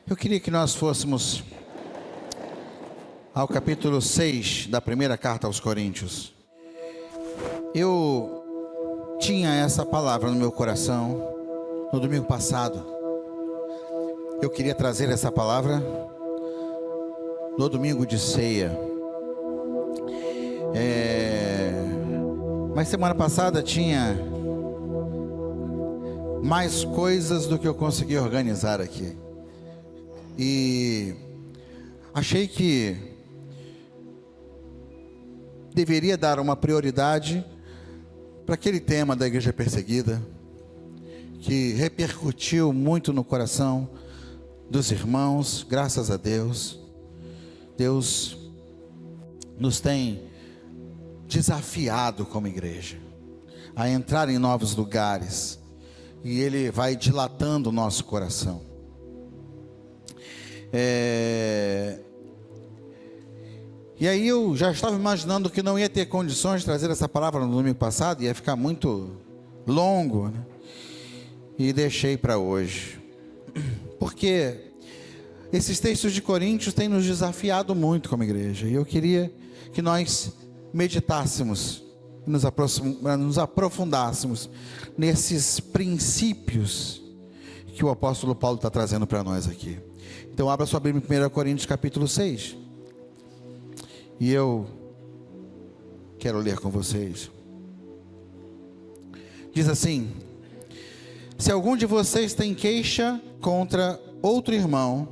Eu queria que nós fôssemos ao capítulo 6 da primeira carta aos Coríntios. Eu tinha essa palavra no meu coração no domingo passado. Eu queria trazer essa palavra no domingo de ceia. Mas semana passada tinha mais coisas do que eu consegui organizar aqui. E achei que deveria dar uma prioridade para aquele tema da igreja perseguida, que repercutiu muito no coração dos irmãos. Graças a Deus, Deus nos tem desafiado como igreja a entrar em novos lugares, e Ele vai dilatando o nosso coração. E aí eu já estava imaginando que não ia ter condições de trazer essa palavra no domingo passado, ia ficar muito longo, né? E deixei para hoje, porque esses textos de Coríntios têm nos desafiado muito como igreja, e eu queria que nós meditássemos, nos aprofundássemos nesses princípios que o apóstolo Paulo está trazendo para nós aqui. Então abra sua Bíblia em 1 Coríntios capítulo 6, e eu quero ler com vocês. Diz assim: se algum de vocês tem queixa contra outro irmão,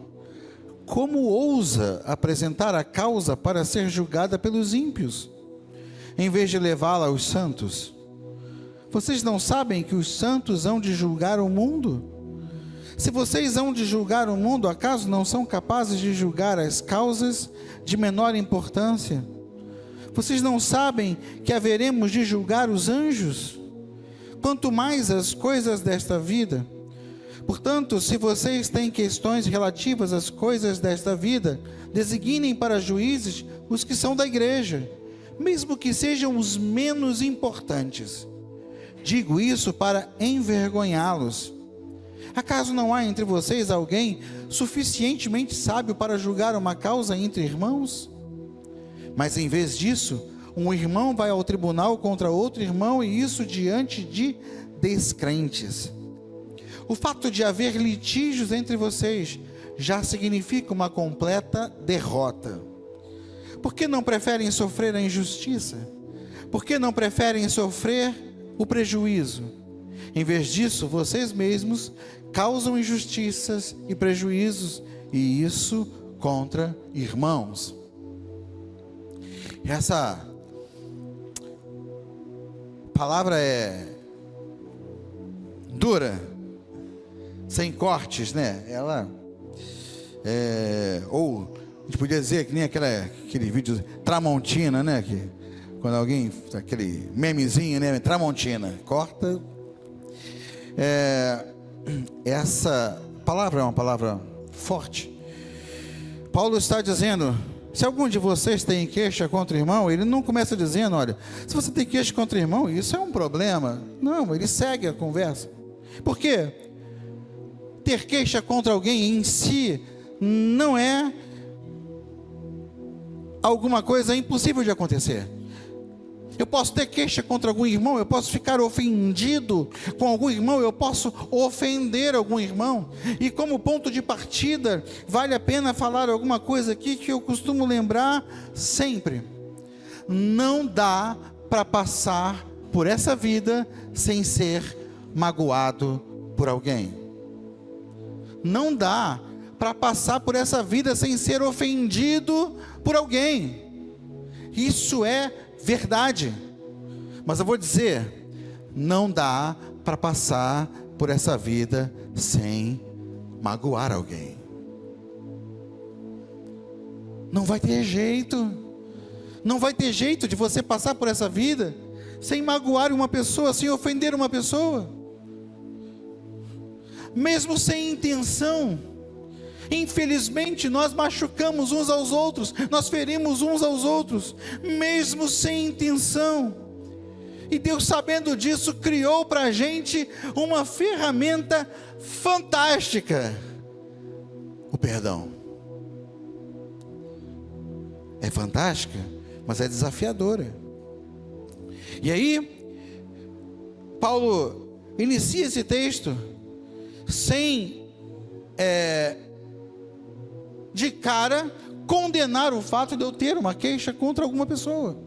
como ousa apresentar a causa para ser julgada pelos ímpios, em vez de levá-la aos santos? Vocês não sabem que os santos hão de julgar o mundo? Se vocês hão de julgar o mundo, acaso não são capazes de julgar as causas de menor importância? Vocês não sabem que haveremos de julgar os anjos? Quanto mais as coisas desta vida. Portanto, se vocês têm questões relativas às coisas desta vida, designem para juízes os que são da igreja, mesmo que sejam os menos importantes. Digo isso para envergonhá-los. Acaso não há entre vocês alguém suficientemente sábio para julgar uma causa entre irmãos? Mas em vez disso, um irmão vai ao tribunal contra outro irmão, e isso diante de descrentes. O fato de haver litígios entre vocês já significa uma completa derrota. Por que não preferem sofrer a injustiça? Por que não preferem sofrer o prejuízo? Em vez disso, vocês mesmos causam injustiças e prejuízos, e isso contra irmãos. Essa palavra é dura, sem cortes, né? Ela ou a gente podia dizer que nem aquele vídeo Tramontina, né? Que quando alguém, aquele memezinho, né? Tramontina, corta. Essa palavra é uma palavra forte. Paulo está dizendo: se algum de vocês tem queixa contra o irmão, ele não começa dizendo: olha, se você tem queixa contra o irmão, isso é um problema. Não, ele segue a conversa. Por quê? Ter queixa contra alguém em si não é alguma coisa impossível de acontecer. Eu posso ter queixa contra algum irmão, eu posso ficar ofendido com algum irmão, eu posso ofender algum irmão. E como ponto de partida, vale a pena falar alguma coisa aqui que eu costumo lembrar sempre. Não dá para passar por essa vida sem ser magoado por alguém. Não dá para passar por essa vida sem ser ofendido por alguém. Isso é verdade. Mas eu vou dizer, não dá para passar por essa vida sem magoar alguém. Não vai ter jeito. Não vai ter jeito de você passar por essa vida sem magoar uma pessoa, sem ofender uma pessoa. Mesmo sem intenção. Infelizmente nós machucamos uns aos outros, nós ferimos uns aos outros, mesmo sem intenção. E Deus, sabendo disso, criou para a gente uma ferramenta fantástica: o perdão. É fantástica, mas é desafiadora. E aí, Paulo inicia esse texto sem, de cara, condenar o fato de eu ter uma queixa contra alguma pessoa.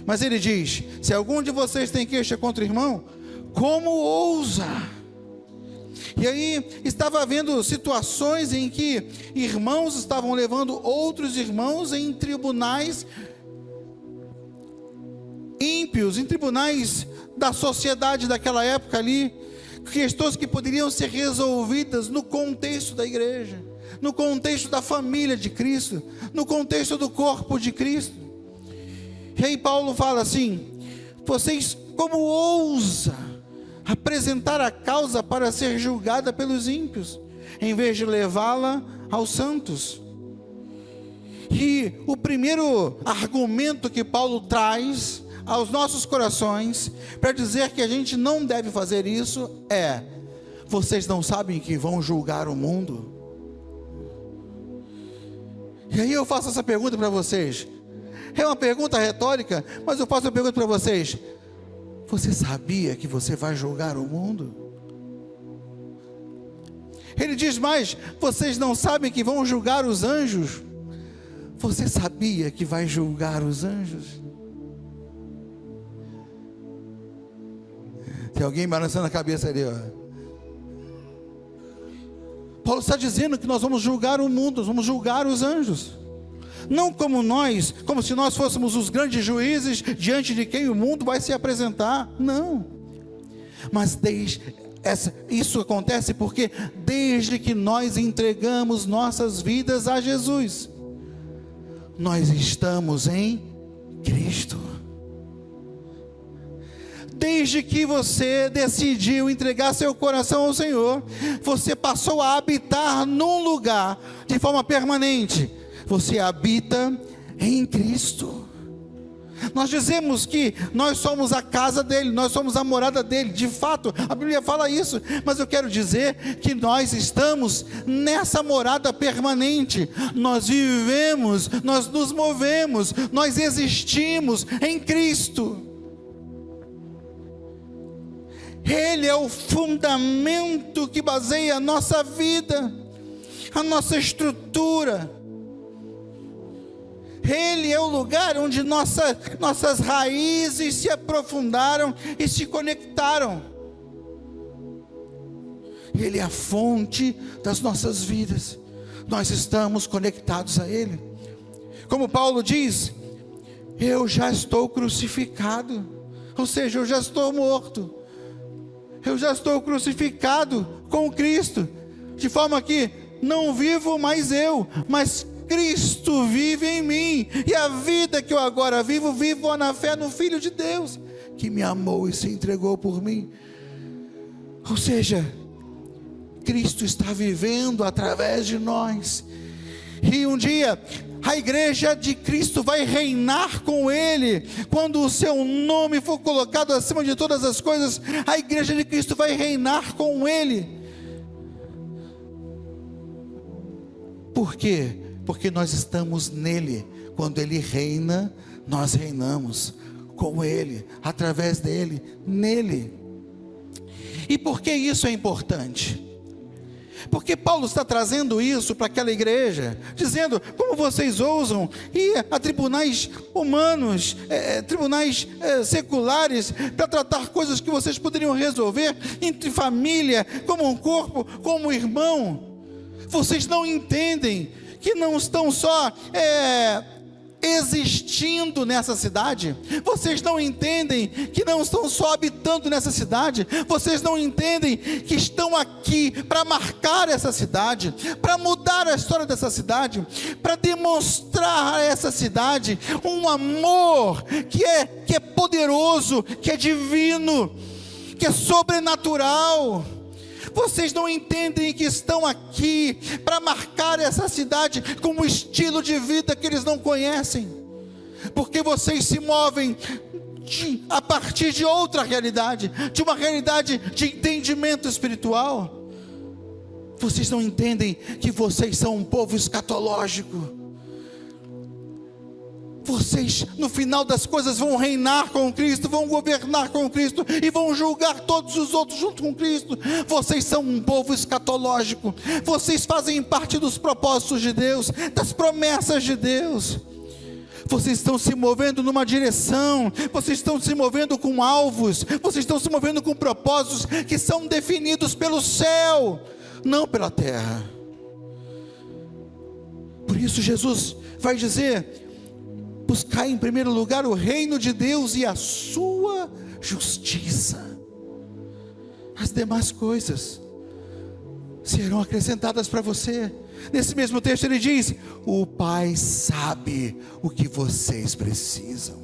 Mas ele diz: se algum de vocês tem queixa contra o irmão, como ousa? E aí estava havendo situações em que irmãos estavam levando outros irmãos em tribunais ímpios, em tribunais da sociedade daquela época ali, questões que poderiam ser resolvidas no contexto da igreja, no contexto da família de Cristo, no contexto do corpo de Cristo. E aí Paulo fala assim: vocês como ousa apresentar a causa para ser julgada pelos ímpios, em vez de levá-la aos santos? E o primeiro argumento que Paulo traz aos nossos corações para dizer que a gente não deve fazer isso é: vocês não sabem que vão julgar o mundo? E aí eu faço essa pergunta para vocês. É uma pergunta retórica, mas eu faço a pergunta para vocês: você sabia que você vai julgar o mundo? Ele diz mais: vocês não sabem que vão julgar os anjos? Você sabia que vai julgar os anjos? Tem alguém balançando a cabeça ali, ó. Paulo está dizendo que nós vamos julgar o mundo, nós vamos julgar os anjos. Não como se nós fôssemos os grandes juízes diante de quem o mundo vai se apresentar. Não. Mas isso acontece porque desde que nós entregamos nossas vidas a Jesus, nós estamos em Cristo. Desde que você decidiu entregar seu coração ao Senhor, você passou a habitar num lugar de forma permanente. Você habita em Cristo. Nós dizemos que nós somos a casa dele, nós somos a morada dele. De fato, a Bíblia fala isso, mas eu quero dizer que nós estamos nessa morada permanente. Nós vivemos, nós nos movemos, nós existimos em Cristo. Ele é o fundamento que baseia a nossa vida, a nossa estrutura. Ele é o lugar onde nossas raízes se aprofundaram e se conectaram. Ele é a fonte das nossas vidas. Nós estamos conectados a Ele. Como Paulo diz: eu já estou crucificado. Ou seja, eu já estou morto. Eu já estou crucificado com Cristo. De forma que não vivo mais eu, mas Cristo vive em mim, e a vida que eu agora vivo na fé no Filho de Deus, que me amou e se entregou por mim. Ou seja, Cristo está vivendo através de nós, e um dia a igreja de Cristo vai reinar com Ele. Quando o seu nome for colocado acima de todas as coisas, a igreja de Cristo vai reinar com Ele. Por quê? Porque nós estamos nele. Quando Ele reina, nós reinamos com Ele, através dEle, nele. E por que isso é importante? Porque Paulo está trazendo isso para aquela igreja, dizendo: como vocês ousam ir a tribunais humanos, tribunais seculares, para tratar coisas que vocês poderiam resolver entre família, como um corpo, como irmão? Vocês não entendem que não estão só existindo nessa cidade? Vocês não entendem que não estão só habitando nessa cidade? Vocês não entendem que estão aqui para marcar essa cidade, para mudar a história dessa cidade, para demonstrar a essa cidade um amor que é poderoso, que é divino, que é sobrenatural? Vocês não entendem que estão aqui para marcar essa cidade com um estilo de vida que eles não conhecem, porque vocês se movem a partir de outra realidade, de uma realidade de entendimento espiritual. Vocês não entendem que vocês são um povo escatológico? Vocês, no final das coisas, vão reinar com Cristo, vão governar com Cristo e vão julgar todos os outros junto com Cristo. Vocês são um povo escatológico. Vocês fazem parte dos propósitos de Deus, das promessas de Deus. Vocês estão se movendo numa direção, vocês estão se movendo com alvos, vocês estão se movendo com propósitos que são definidos pelo céu, não pela terra. Por isso Jesus vai dizer: buscai em primeiro lugar o reino de Deus e a sua justiça. As demais coisas serão acrescentadas para você. Nesse mesmo texto ele diz: o Pai sabe o que vocês precisam.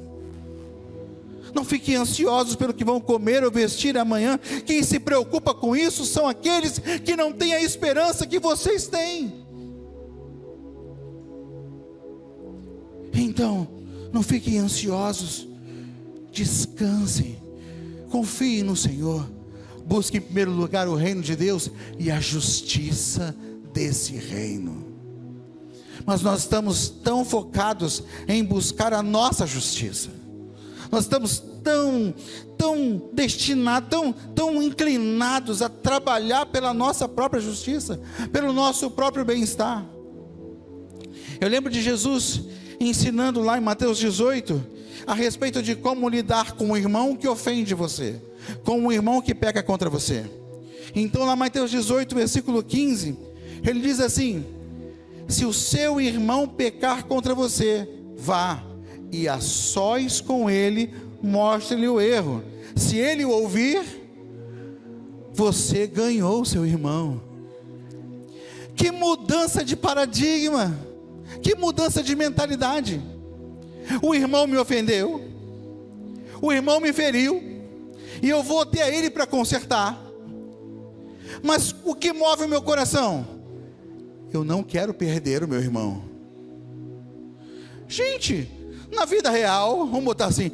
Não fiquem ansiosos pelo que vão comer ou vestir amanhã. Quem se preocupa com isso são aqueles que não têm a esperança que vocês têm. Então, não fiquem ansiosos, descansem, confiem no Senhor, busquem em primeiro lugar o reino de Deus e a justiça desse reino. Mas nós estamos tão focados em buscar a nossa justiça, nós estamos tão destinados, tão inclinados a trabalhar pela nossa própria justiça, pelo nosso próprio bem-estar. Eu lembro de Jesus ensinando lá em Mateus 18, a respeito de como lidar com o irmão que ofende você, com o irmão que peca contra você. Então lá em Mateus 18, versículo 15, ele diz assim: se o seu irmão pecar contra você, vá, e a sós com ele, mostre-lhe o erro. Se ele o ouvir, você ganhou seu irmão. Que mudança de paradigma! Que mudança de mentalidade. O irmão me ofendeu, o irmão me feriu, e eu vou até ele para consertar. Mas o que move o meu coração? Eu não quero perder o meu irmão. Gente, na vida real, vamos botar assim,